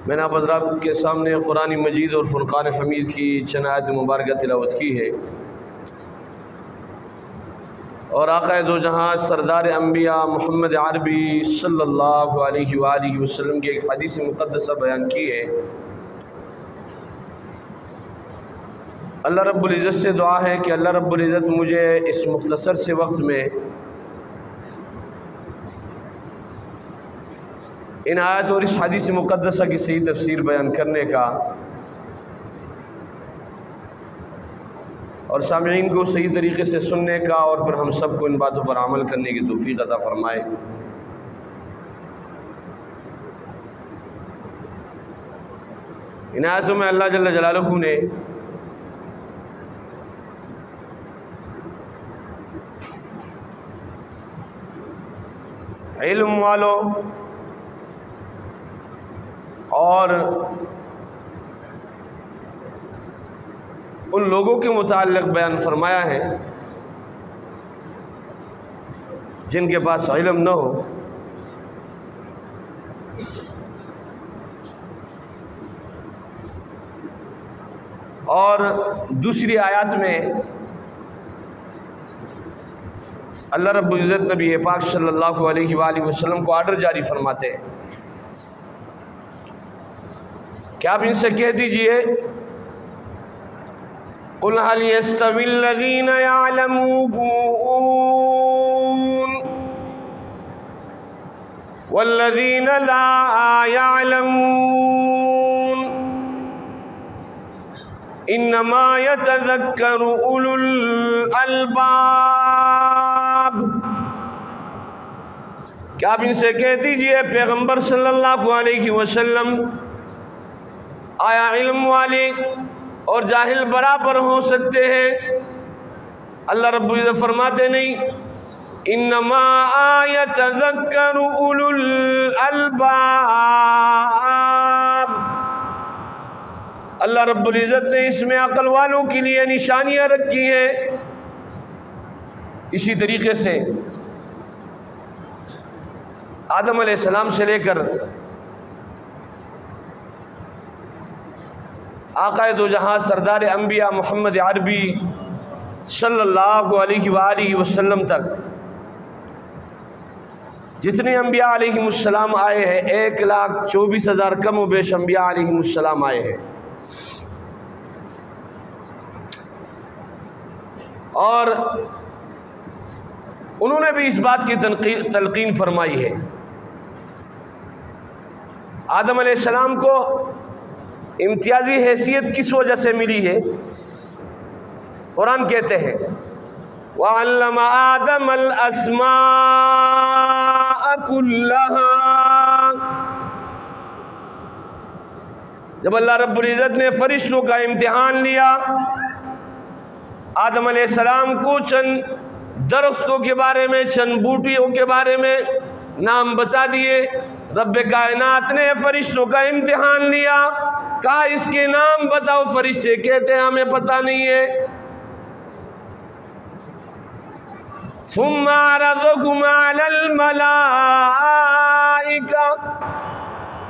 میں نے آپ حضرات کے سامنے قرآن مجید اور فرقان حمید کی چند آیات مبارکہ تلاوت کی ہے، اور آقا دو جہاں سردار انبیاء محمد عربی صلی اللہ علیہ وآلہ وسلم کی ایک حدیث مقدسہ بیان کی ہے۔ اللہ رب العزت سے دعا ہے کہ اللہ رب العزت مجھے اس مختصر سے وقت میں ان آیات اور اس حدیث مقدسہ کی صحیح تفسیر بیان کرنے کا اور سامعین کو صحیح طریقے سے سننے کا، اور پھر ہم سب کو ان باتوں پر عمل کرنے کی توفیق عطا فرمائے۔ ان آیاتوں میں اللہ جل جلالہ نے علم والوں اور ان لوگوں کے متعلق بیان فرمایا ہے جن کے پاس علم نہ ہو، اور دوسری آیات میں اللہ رب العزت نبی پاک صلی اللہ علیہ وآلہ وسلم کو آرڈر جاری فرماتے ہیں کہ آپ ان سے کہہ دیجئے قُلْ هَلْ يَسْتَوِي الَّذِينَ يَعْلَمُونَ وَالَّذِينَ لَا يَعْلَمُونَ إِنَّمَا يَتَذَكَّرُ أُولُو الْأَلْبَابِ۔ کیا آپ ان سے کہہ دیجئے پیغمبر صلی اللہ علیہ وسلم، آیا علم والے اور جاہل برابر ہو سکتے ہیں؟ اللہ رب العزت فرماتے نہیں، انما یتذکر اولو الالباب۔ اللہ رب العزت نے اس میں عقل والوں کے لیے نشانیاں رکھی ہیں۔ اسی طریقے سے آدم علیہ السلام سے لے کر آقا دو جہاں سردار انبیاء محمد عربی صلی اللہ علیہ وآلہ وسلم تک جتنے انبیاء علیہ السلام آئے ہیں، 1,24,000 کم و بیش انبیاء علیہ السلام آئے ہیں، اور انہوں نے بھی اس بات کی تلقین فرمائی ہے۔ آدم علیہ السلام کو امتیازی حیثیت کس وجہ سے ملی ہے؟ قرآن کہتے ہیں وَعَلَّمَ آدَمَ الْأَسْمَاءَ كُلَّهَا۔ جب اللہ رب العزت نے فرشتوں کا امتحان لیا، آدم علیہ السلام کو چند درختوں کے بارے میں، چند بوٹیوں کے بارے میں نام بتا دیے۔ رب کائنات نے فرشتوں کا امتحان لیا، کہا اس کے نام بتاؤ، فرشتے کہتے ہیں ہمیں پتہ نہیں ہے۔ ثم عرضهم على الملائكة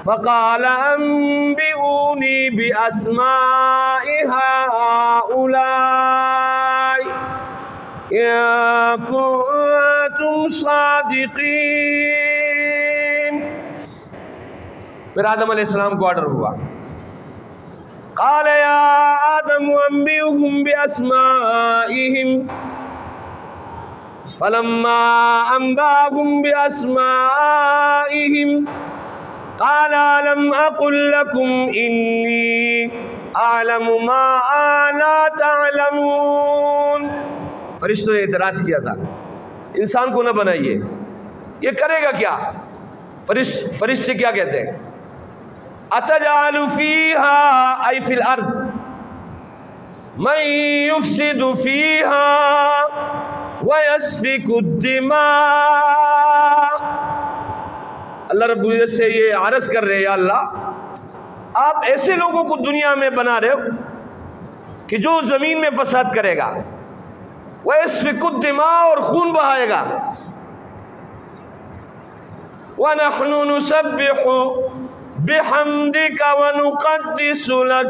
فقال انبئوني بأسماء هؤلاء إن كنتم صادقين۔ پھر آدم علیہ السلام کو آرڈر ہوا، قال یا آدم انبئهم بأسمائهم فلما انبأهم بأسمائهم قال ألم أقل لكم إني أعلم ما لا تعلمون۔ فرشتوں نے اعتراض کیا تھا، انسان کو نہ بنائیے، یہ کرے گا کیا؟ فرشتے کیا کہتے ہیں؟ أتجعل فيها أي في الأرض من يفسد فيها ويسفك الدماء۔ اللہ رب العزت سے یہ عرض کر رہے ہیں، یا اللہ آپ ایسے لوگوں کو دنیا میں بنا رہے ہو کہ جو زمین میں فساد کرے گا، وَيَسْفِكُ الدِّمَاءَ اور خون بہائے گا، وَنَحْنُ نُسَبِّحُ بحمدک ونقدس لک،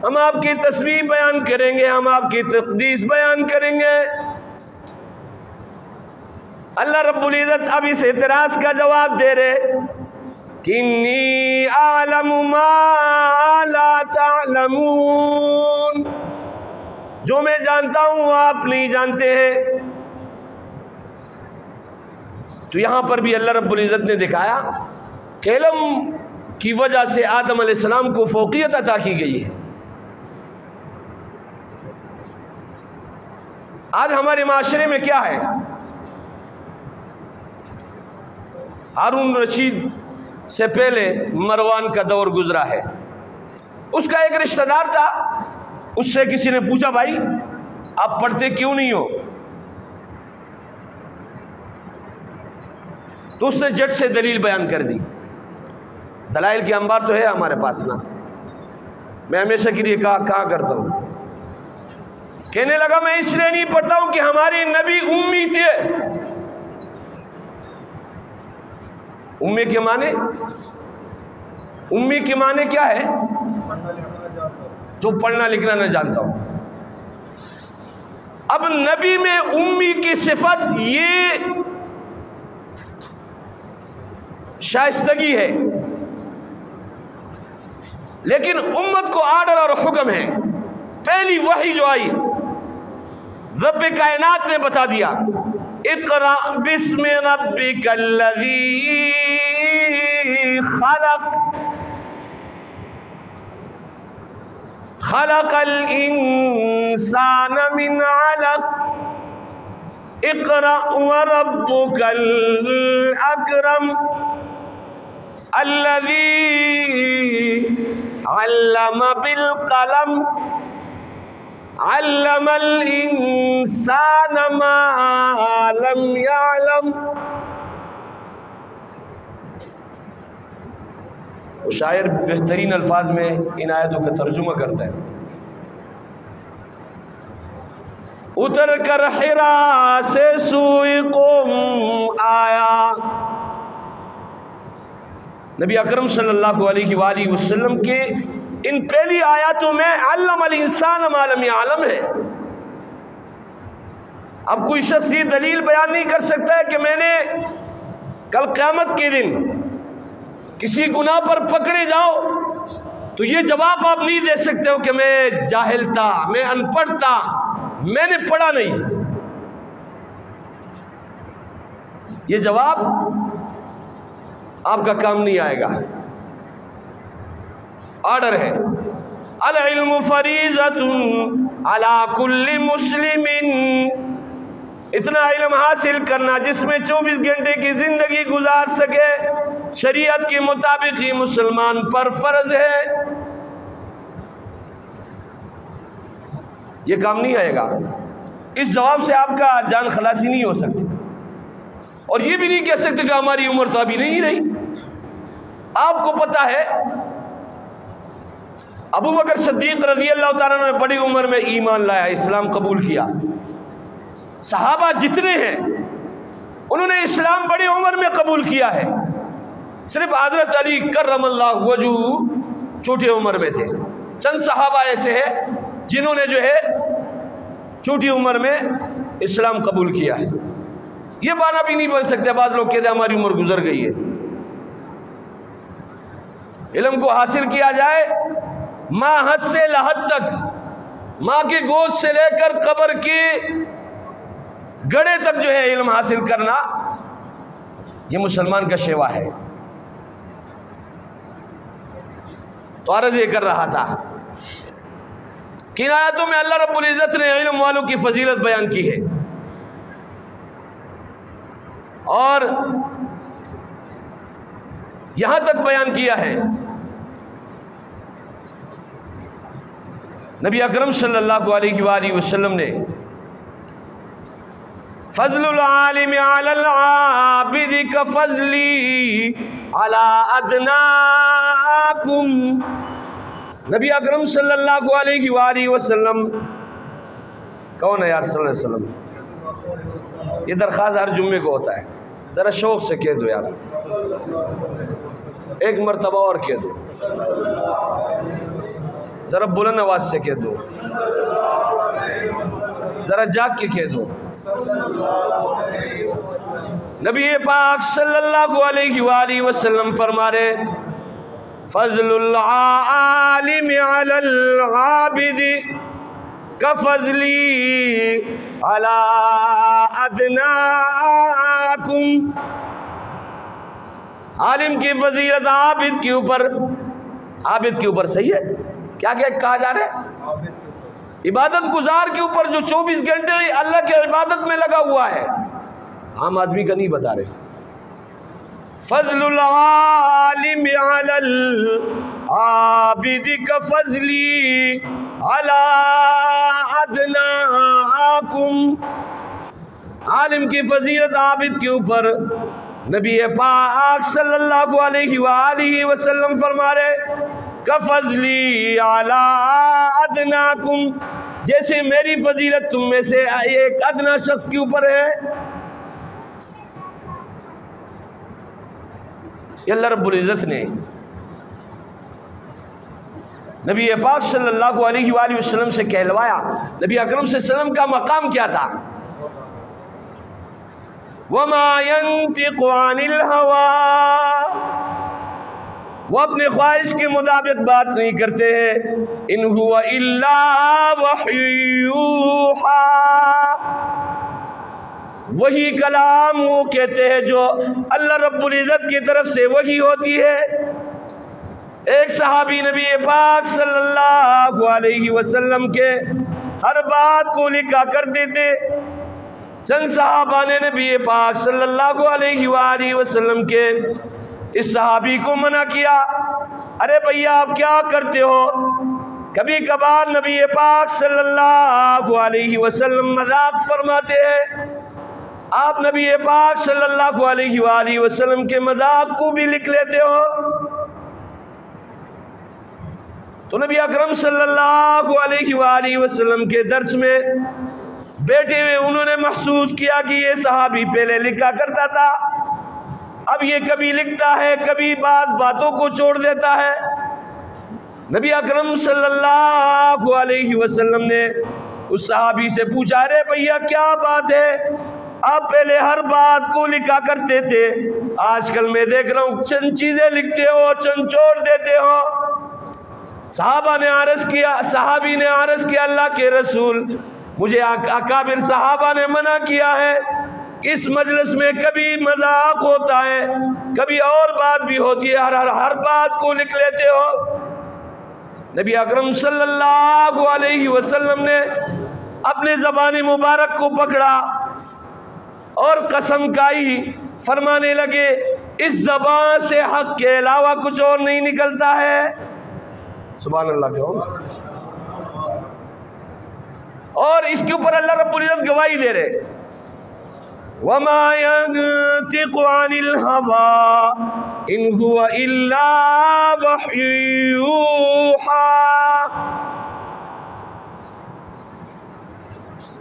ہم آپ کی تسبیح بیان کریں گے، ہم آپ کی تقدیس بیان کریں گے۔ اللہ رب العزت اب اس اعتراض کا جواب دے رہے کہ انی اعلم ما لا تعلمون، جو میں جانتا ہوں وہ آپ نہیں جانتے ہیں۔ تو یہاں پر بھی اللہ رب العزت نے دکھایا کہ علم کی وجہ سے آدم علیہ السلام کو فوقیت عطا کی گئی ہے۔ آج ہمارے معاشرے میں کیا ہے؟ ہارون رشید سے پہلے مروان کا دور گزرا ہے، اس کا ایک رشتہ دار تھا، اس سے کسی نے پوچھا بھائی آپ پڑھتے کیوں نہیں ہو؟ تو اس نے جٹ سے دلیل بیان کر دی۔ دلائل کی انبار تو ہے ہمارے پاس نا، میں ہمیشہ کے لیے کہا کرتا ہوں، کہنے لگا میں اس لیے نہیں پڑھتا ہوں کہ ہمارے نبی امی تھے۔ امی کے معنی کیا ہے؟ جو پڑھنا لکھنا نہ جانتا ہوں۔ اب نبی میں امی کی صفت یہ شائستگی ہے، لیکن امت کو آرڈر اور حکم ہے۔ پہلی وحی جو آئی رب کائنات نے بتا دیا، اقرأ بسم ربک الذی خلق، خلق الانسان من علق، اقرأ وربک الاکرم الذی علم بالقلم علم الانسان ما لم يعلم۔ وہ شاعر بہترین الفاظ میں ان آیتوں کا ترجمہ کرتا ہے، اتر کر حرا سے سوئی قوم آیا، نبی اکرم صلی اللہ علیہ وآلہ وسلم کے ان پہلی آیاتوں میں علم الانسان ما لم یعلم ہے۔ اب کوئی شخص یہ دلیل بیان نہیں کر سکتا ہے کہ میں نے کل قیامت کے دن کسی گناہ پر پکڑے جاؤ تو یہ جواب آپ نہیں دے سکتے ہو کہ میں جاہل تھا، میں ان پڑھ تھا، میں نے پڑھا نہیں۔ یہ جواب آپ کا کام نہیں آئے گا۔ آرڈر ہے، العلم فریضۃ علی کل مسلم، اتنا علم حاصل کرنا جس میں 24 گھنٹے کی زندگی گزار سکے، شریعت کے مطابق ہی مسلمان پر فرض ہے۔ یہ کام نہیں آئے گا، اس جواب سے آپ کا جان خلاصی نہیں ہو سکتی، اور یہ بھی نہیں کہہ سکتے کہ ہماری عمر تو ابھی نہیں رہی۔ آپ کو پتا ہے ابو بکر صدیق رضی اللہ تعالیٰ نے بڑی عمر میں ایمان لایا، اسلام قبول کیا۔ صحابہ جتنے ہیں انہوں نے اسلام بڑی عمر میں قبول کیا ہے، صرف حضرت علی کرم اللہ وجہہ چھوٹے عمر میں تھے۔ چند صحابہ ایسے ہیں جنہوں نے جو ہے چھوٹی عمر میں اسلام قبول کیا ہے۔ یہ بہانہ بھی نہیں بن سکتے، بعض لوگ کہتے ہیں ہماری عمر گزر گئی ہے۔ علم کو حاصل کیا جائے ماں حد سے لحد تک، ماں کی گود سے لے کر قبر کی گڑے تک جو ہے علم حاصل کرنا، یہ مسلمان کا شیوا ہے۔ تو عرض یہ کر رہا تھا کہ ان آیاتوں میں اللہ رب العزت نے علم والوں کی فضیلت بیان کی ہے، اور یہاں تک بیان کیا ہے نبی اکرم صلی اللہ علیہ وآلہ وسلم نے فضل العالم علی العابد کفضلی علی ادناکم، نبی اکرم صلی اللہ علیہ وآلہ وسلم کون ہے یار صلی اللہ علیہ وسلم؟ یہ درخواست ہر جمعے کو ہوتا ہے، ذرا شوق سے کہہ دو یار، ایک مرتبہ اور کہہ دو، ذرا بلند آواز سے کہہ دو، ذرا جاگ کے کہہ دو۔ نبی پاک صلی اللہ علیہ وآلہ وسلم فرما رہے فضل العالم علی العابد کفضلی علی ادناکم، عالم کی فضیلت عابد کے اوپر، عابد کے اوپر صحیح ہے، کیا کہا جا رہا ہے؟ عبادت گزار کے اوپر جو 24 گھنٹے اللہ کی عبادت میں لگا ہوا ہے، عام آدمی کا نہیں بتا رہے۔ فضل العالم علی العابد کفضلی علی ادناکم، عالم کی فضیلت عابد کے اوپر نبی پاک صلی اللہ علیہ وآلہ وسلم فرما رہے کفضلی علی ادناکم، جیسے میری فضیلت تم میں سے ایک ادنا شخص کے اوپر ہے۔ یہ اللہ رب العزت نے نبی پاک صلی اللہ علیہ وآلہ وسلم سے کہلوایا۔ نبی اکرم صلی اللہ علیہ وسلم کا مقام کیا تھا؟ وَمَا يَنْتِقُ عَنِ الْهَوَىٰ، وہ اپنے خواہش کے مطابق بات نہیں کرتے ہیں، إِنْ هُوَ إِلَّا وَحْيٌ يُوحَىٰ، وہی کلام وہ کہتے ہیں جو اللہ رب العزت کی طرف سے وحی ہوتی ہے۔ ایک صحابی نبی پاک صلی اللہ علیہ وسلم کے ہر بات کو لکھا کرتے تھے۔ چند صحابہ نے نبی پاک صلی اللہ علیہ وآلہ وسلم کے اس صحابی کو منع کیا، ارے بھیا آپ کیا کرتے ہو؟ کبھی کبھار نبی پاک صلی اللہ علیہ وسلم مذاق فرماتے ہیں، آپ نبی پاک صلی اللہ علیہ وآلہ وسلم کے مذاق کو بھی لکھ لیتے ہو۔ تو نبی اکرم صلی اللہ علیہ وآلہ وسلم کے درس میں بیٹھے ہوئے انہوں نے محسوس کیا کہ یہ صحابی پہلے لکھا کرتا تھا، اب یہ کبھی لکھتا ہے کبھی بعض باتوں کو چھوڑ دیتا ہے۔ نبی اکرم صلی اللہ علیہ وسلم نے اس صحابی سے پوچھا، ارے بھیا کیا بات ہے؟ آپ پہلے ہر بات کو لکھا کرتے تھے، آج کل میں دیکھ رہا ہوں چند چیزیں لکھتے ہو چند چھوڑ دیتے ہو۔ صحابی نے عرض کیا اللہ کے رسول، مجھے اکابر صحابہ نے منع کیا ہے، اس مجلس میں کبھی مذاق ہوتا ہے کبھی اور بات بھی ہوتی ہے، ہر بات کو لکھ لیتے ہو۔ نبی اکرم صلی اللہ علیہ وسلم نے اپنے زبان مبارک کو پکڑا اور قسم کھائی، فرمانے لگے اس زبان سے حق کے علاوہ کچھ اور نہیں نکلتا ہے۔ سبحان اللہ کہو۔ اور اس کے اوپر اللہ رب العزت گواہی دے رہے وَمَا يَنْتِقُ عَنِ الْهَوَىٰ إِنْ هُوَ إِلَّا وَحْيٌ يُوحَىٰ،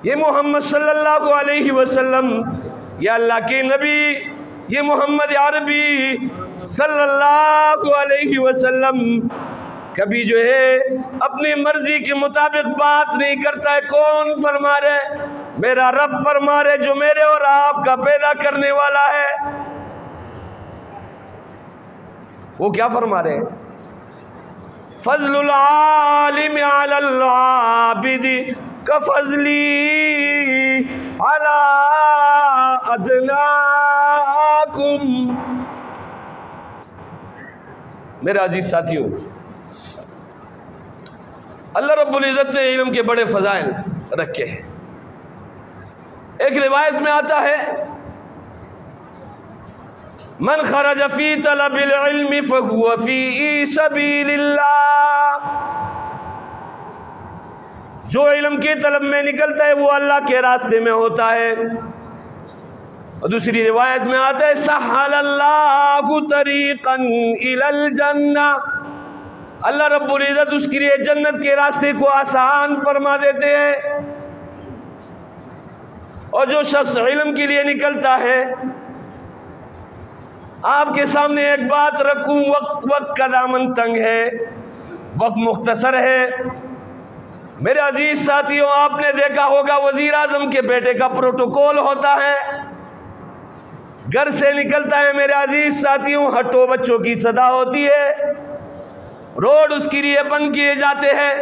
یہ محمد صلی اللہ علیہ وسلم، یہ اللہ کے نبی، یہ محمد عربی صلی اللہ علیہ وسلم کبھی جو ہے اپنی مرضی کے مطابق بات نہیں کرتا ہے۔ کون فرما رہے؟ میرا رب فرما رہے جو میرے اور آپ کا پیدا کرنے والا ہے۔ وہ کیا فرما رہے؟ فضل العالم علی العابد کفضلی علی ادناکم۔ میرے عزیز ساتھیوں، اللہ رب العزت نے علم کے بڑے فضائل رکھے ہیں۔ ایک روایت میں آتا ہے من خرج فی طلب العلم فهو فی سبیل اللہ، جو علم کے طلب میں نکلتا ہے وہ اللہ کے راستے میں ہوتا ہے۔ اور دوسری روایت میں آتا ہے سہل اللہ طریقا الی الجنہ، اللہ رب العزت اس کے لیے جنت کے راستے کو آسان فرما دیتے ہیں۔ اور جو شخص علم کے لیے نکلتا ہے آپ کے سامنے ایک بات رکھوں، وقت کا دامن تنگ ہے، وقت مختصر ہے۔ میرے عزیز ساتھیوں، آپ نے دیکھا ہوگا وزیر اعظم کے بیٹے کا پروٹوکول ہوتا ہے، گھر سے نکلتا ہے میرے عزیز ساتھیوں، ہٹو بچوں کی صدا ہوتی ہے، روڈ اس کے لیے بند کیے جاتے ہیں۔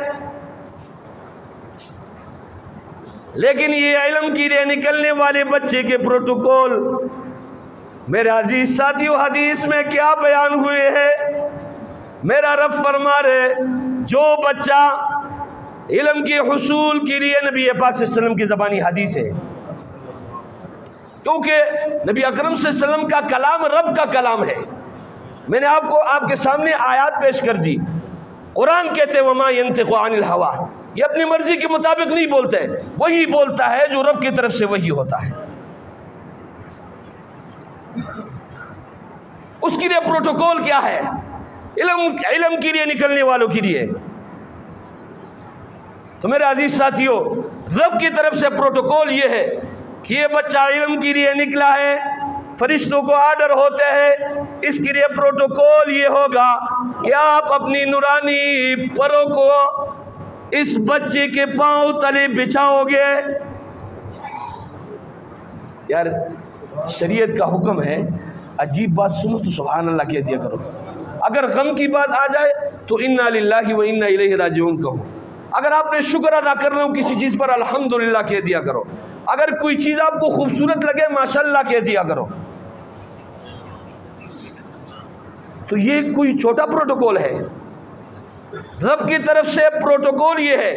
لیکن یہ علم کے لیے نکلنے والے بچے کے پروٹوکول میرے عزیز ساتھیوں حدیث میں کیا بیان ہوئے ہیں؟ میرا رب فرما رہے جو بچہ علم کے حصول کے لیے، نبی پاک صلی اللہ علیہ وسلم کی زبانی حدیث ہے، کیونکہ نبی اکرم صلی اللہ علیہ وسلم کا کلام رب کا کلام ہے۔ میں نے آپ کے سامنے آیات پیش کر دی۔ قرآن کہتے وما ينطق عن الهوى، یہ اپنی مرضی کے مطابق نہیں بولتے، وہی بولتا ہے جو رب کی طرف سے وہی ہوتا ہے۔ اس کے لیے پروٹوکول کیا ہے؟ علم کے لیے نکلنے والوں کے لیے تو میرے عزیز ساتھیوں، رب کی طرف سے پروٹوکول یہ ہے کہ یہ بچہ علم کے لیے نکلا ہے، فرشتوں کو آرڈر ہوتے ہیں، اس کے لیے پروٹوکول یہ ہوگا کہ آپ اپنی نورانی پروں کو اس بچے کے پاؤں تلے بچھاؤ گے۔ یار شریعت کا حکم ہے، عجیب بات سنو تو سبحان اللہ کہہ دیا کرو۔ اگر غم کی بات آ جائے تو انا للہ و انا الیہ راجعون کہو۔ اگر آپ نے شکر ادا کر رہے ہو کسی چیز پر، الحمدللہ کہہ دیا کرو۔ اگر کوئی چیز آپ کو خوبصورت لگے، ماشاءاللہ کہہ دیا کرو۔ تو یہ کوئی چھوٹا پروٹوکول ہے؟ رب کی طرف سے پروٹوکول یہ ہے،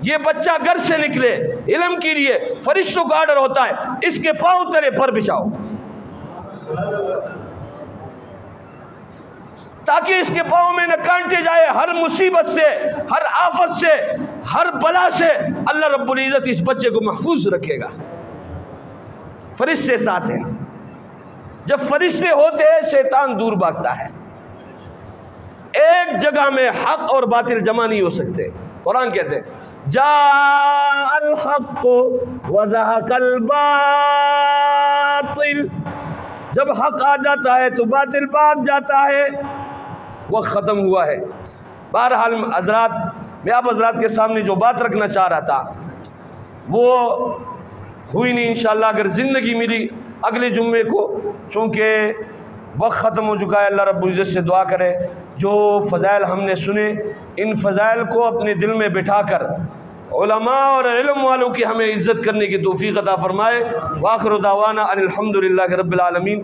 یہ بچہ گھر سے نکلے علم کے لیے، فرشتوں کا آرڈر ہوتا ہے اس کے پاؤں تلے پر بچھاؤ، تاکہ اس کے پاؤں میں نہ کانٹے جائے، ہر مصیبت سے، ہر آفت سے، ہر بلا سے اللہ رب العزت اس بچے کو محفوظ رکھے گا۔ فرشتے ساتھ ہیں، جب فرشتے ہوتے ہیں شیطان دور بھاگتا ہے۔ ایک جگہ میں حق اور باطل جمع نہیں ہو سکتے۔ قرآن کہتے ہیں جاء الحق وزهق الباطل، جب حق آ جاتا ہے تو باطل بھاگ جاتا ہے۔ وقت ختم ہوا ہے۔ بہرحال حضرات، میں آپ حضرات کے سامنے جو بات رکھنا چاہ رہا تھا وہ ہوئی نہیں، انشاءاللہ اگر زندگی ملی اگلے جمعے کو، چونکہ وقت ختم ہو چکا ہے۔ اللہ رب العزت سے دعا کرے جو فضائل ہم نے سنے، ان فضائل کو اپنے دل میں بٹھا کر علماء اور علم والوں کی ہمیں عزت کرنے کی توفیق عطا فرمائے۔ وآخر دعوانا ان الحمدللہ رب العالمین۔